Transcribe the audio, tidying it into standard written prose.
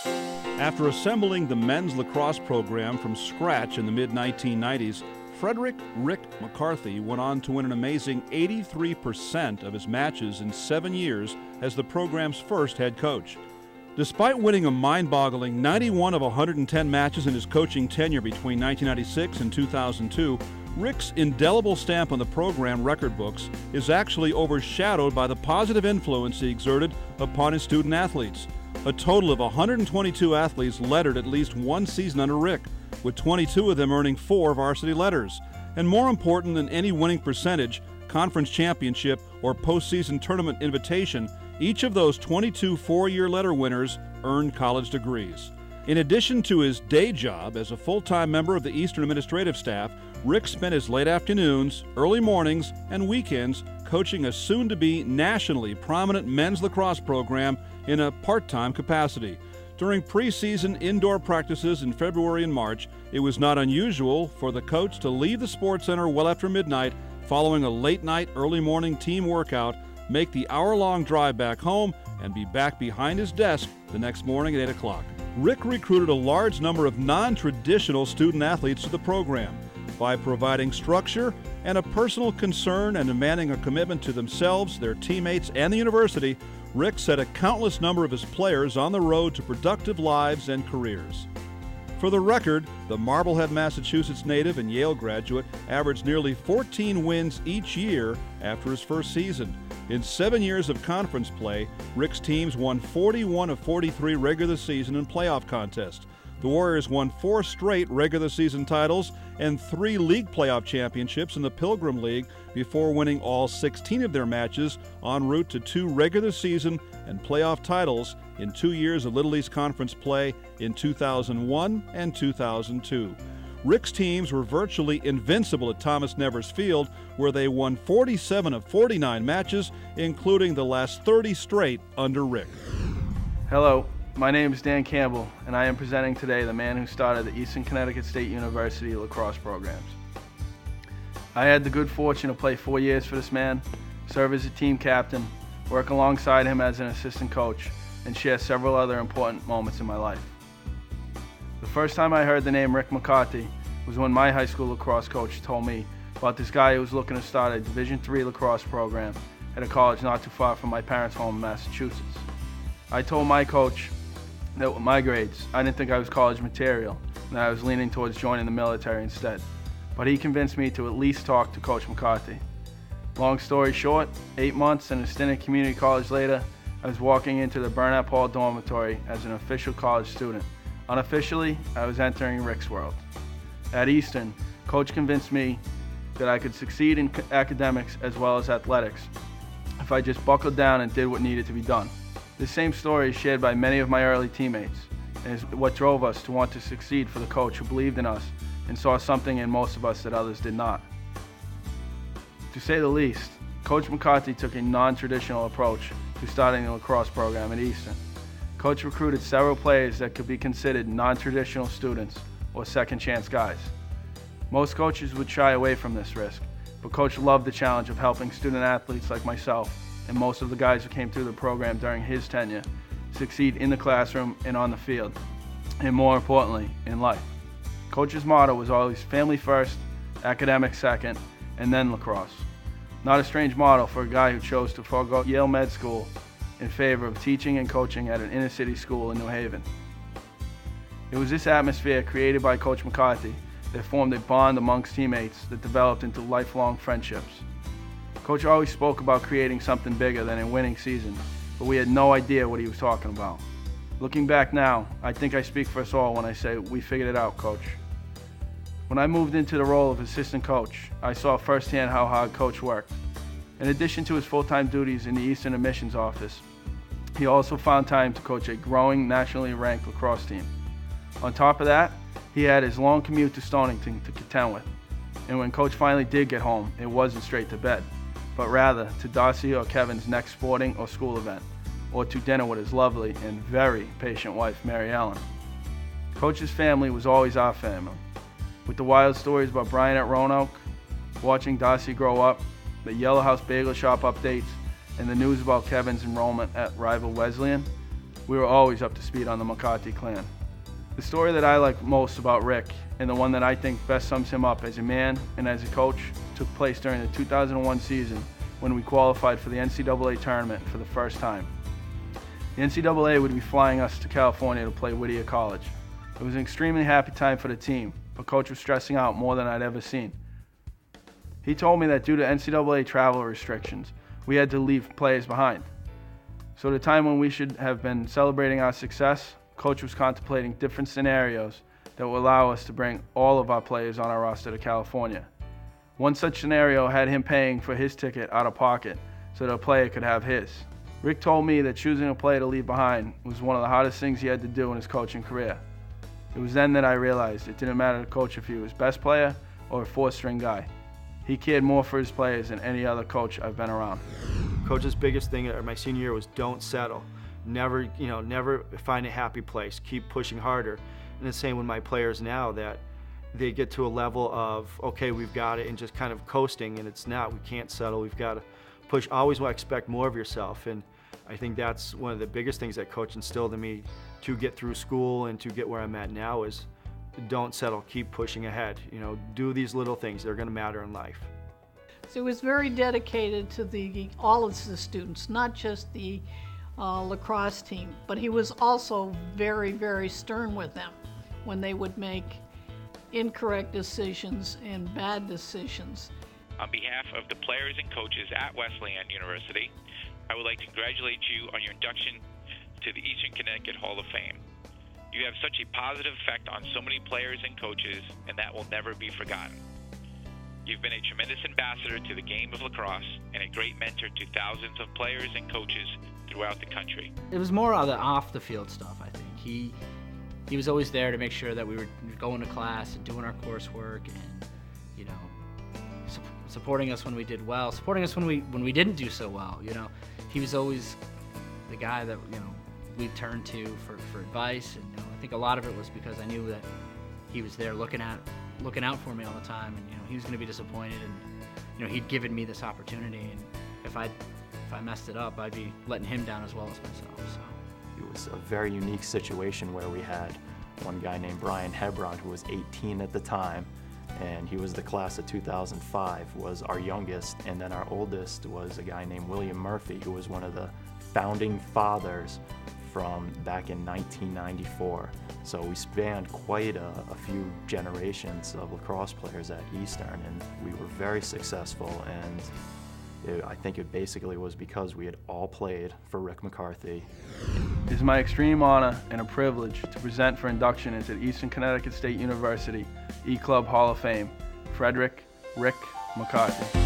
After assembling the men's lacrosse program from scratch in the mid-1990s, Frederick "Rick" McCarthy went on to win an amazing 83% of his matches in 7 years as the program's first head coach. Despite winning a mind-boggling 91 of 110 matches in his coaching tenure between 1996 and 2002, Rick's indelible stamp on the program record books is actually overshadowed by the positive influence he exerted upon his student athletes. A total of 122 athletes lettered at least one season under Rick, with 22 of them earning 4 varsity letters. And more important than any winning percentage, conference championship, or postseason tournament invitation, each of those 22 four-year letter winners earned college degrees. In addition to his day job as a full-time member of the Eastern Administrative Staff, Rick spent his late afternoons, early mornings, and weekends coaching a soon-to-be nationally prominent men's lacrosse program in a part-time capacity. During preseason indoor practices in February and March, it was not unusual for the coach to leave the sports center well after midnight following a late-night, early-morning team workout, make the hour-long drive back home, and be back behind his desk the next morning at 8 o'clock. Rick recruited a large number of non-traditional student athletes to the program. By providing structure and a personal concern and demanding a commitment to themselves, their teammates, and the university, Rick set a countless number of his players on the road to productive lives and careers. For the record, the Marblehead, Massachusetts native and Yale graduate averaged nearly 14 wins each year after his first season. In 7 years of conference play, Rick's teams won 41 of 43 regular season and playoff contests. The Warriors won 4 straight regular season titles and 3 league playoff championships in the Pilgrim League before winning all 16 of their matches en route to 2 regular season and playoff titles in 2 years of Little East Conference play in 2001 and 2002. Rick's teams were virtually invincible at Thomas Nevers Field, where they won 47 of 49 matches, including the last 30 straight under Rick. Hello. My name is Dan Campbell, and I am presenting today the man who started the Eastern Connecticut State University lacrosse programs. I had the good fortune to play 4 years for this man, serve as a team captain, work alongside him as an assistant coach, and share several other important moments in my life. The first time I heard the name Rick McCarthy was when my high school lacrosse coach told me about this guy who was looking to start a Division III lacrosse program at a college not too far from my parents' home in Massachusetts. I told my coach that with my grades, I didn't think I was college material, and that I was leaning towards joining the military instead. But he convinced me to at least talk to Coach McCarthy. Long story short, 8 months and a stint at community college later, I was walking into the Burnett Hall dormitory as an official college student. Unofficially, I was entering Rick's world. At Eastern, Coach convinced me that I could succeed in academics as well as athletics if I just buckled down and did what needed to be done. This same story is shared by many of my early teammates, and is what drove us to want to succeed for the coach who believed in us and saw something in most of us that others did not. To say the least, Coach McCarthy took a non-traditional approach to starting the lacrosse program at Eastern. Coach recruited several players that could be considered non-traditional students or second-chance guys. Most coaches would shy away from this risk, but Coach loved the challenge of helping student athletes like myself and most of the guys who came through the program during his tenure succeed in the classroom and on the field, and more importantly, in life. Coach's motto was always family first, academics second, and then lacrosse. Not a strange motto for a guy who chose to forego Yale Med School in favor of teaching and coaching at an inner-city school in New Haven. It was this atmosphere created by Coach McCarthy that formed a bond amongst teammates that developed into lifelong friendships. Coach always spoke about creating something bigger than a winning season, but we had no idea what he was talking about. Looking back now, I think I speak for us all when I say we figured it out, Coach. When I moved into the role of assistant coach, I saw firsthand how hard Coach worked. In addition to his full-time duties in the Eastern Admissions Office, he also found time to coach a growing nationally ranked lacrosse team. On top of that, he had his long commute to Stonington to contend with. And when Coach finally did get home, it wasn't straight to bed, but rather to Darcy or Kevin's next sporting or school event, or to dinner with his lovely and very patient wife, Mary Ellen. Coach's family was always our family. With the wild stories about Brian at Roanoke, watching Darcy grow up, the Yellow House Bagel Shop updates, and the news about Kevin's enrollment at rival Wesleyan, we were always up to speed on the McCarthy clan. The story that I like most about Rick, and the one that I think best sums him up as a man and as a coach, took place during the 2001 season when we qualified for the NCAA tournament for the first time. The NCAA would be flying us to California to play Whittier College. It was an extremely happy time for the team, but Coach was stressing out more than I'd ever seen. He told me that due to NCAA travel restrictions, we had to leave players behind. So the time when we should have been celebrating our success, Coach was contemplating different scenarios that would allow us to bring all of our players on our roster to California. One such scenario had him paying for his ticket out of pocket so that a player could have his. Rick told me that choosing a player to leave behind was one of the hardest things he had to do in his coaching career. It was then that I realized it didn't matter to Coach if he was best player or a fourth-string guy. He cared more for his players than any other coach I've been around. Coach's biggest thing my senior year was don't settle. Never find a happy place. Keep pushing harder. And the same with my players now, that they get to a level of, okay, we've got it, and just kind of coasting, and it's not. We can't settle. We've got to push. Always expect more of yourself. And I think that's one of the biggest things that Coach instilled in me to get through school and to get where I'm at now is don't settle. Keep pushing ahead. Do these little things. They're going to matter in life. So he was very dedicated to all of the students, not just the lacrosse team, but he was also very, very stern with them when they would make incorrect decisions and bad decisions. On behalf of the players and coaches at Wesleyan University, I would like to congratulate you on your induction to the Eastern Connecticut Hall of Fame. You have such a positive effect on so many players and coaches, and that will never be forgotten. You've been a tremendous ambassador to the game of lacrosse and a great mentor to thousands of players and coaches throughout the country. It was more of the off-the-field stuff, I think. He was always there to make sure that we were going to class and doing our coursework and, supporting us when we did well, supporting us when we didn't do so well. He was always the guy that we turned to for advice, and I think a lot of it was because I knew that he was there looking out for me all the time, and he was going to be disappointed, and he'd given me this opportunity, and if I messed it up, I'd be letting him down as well as myself. So it was a very unique situation where we had one guy named Brian Hebron, who was 18 at the time, and he was the class of 2005, was our youngest, and then our oldest was a guy named William Murphy, who was one of the founding fathers from back in 1994. So we spanned quite a few generations of lacrosse players at Eastern, and we were very successful, and I think it basically was because we had all played for Rick McCarthy. It is my extreme honor and a privilege to present for induction into the Eastern Connecticut State University E-Club Hall of Fame, Rick McCarthy.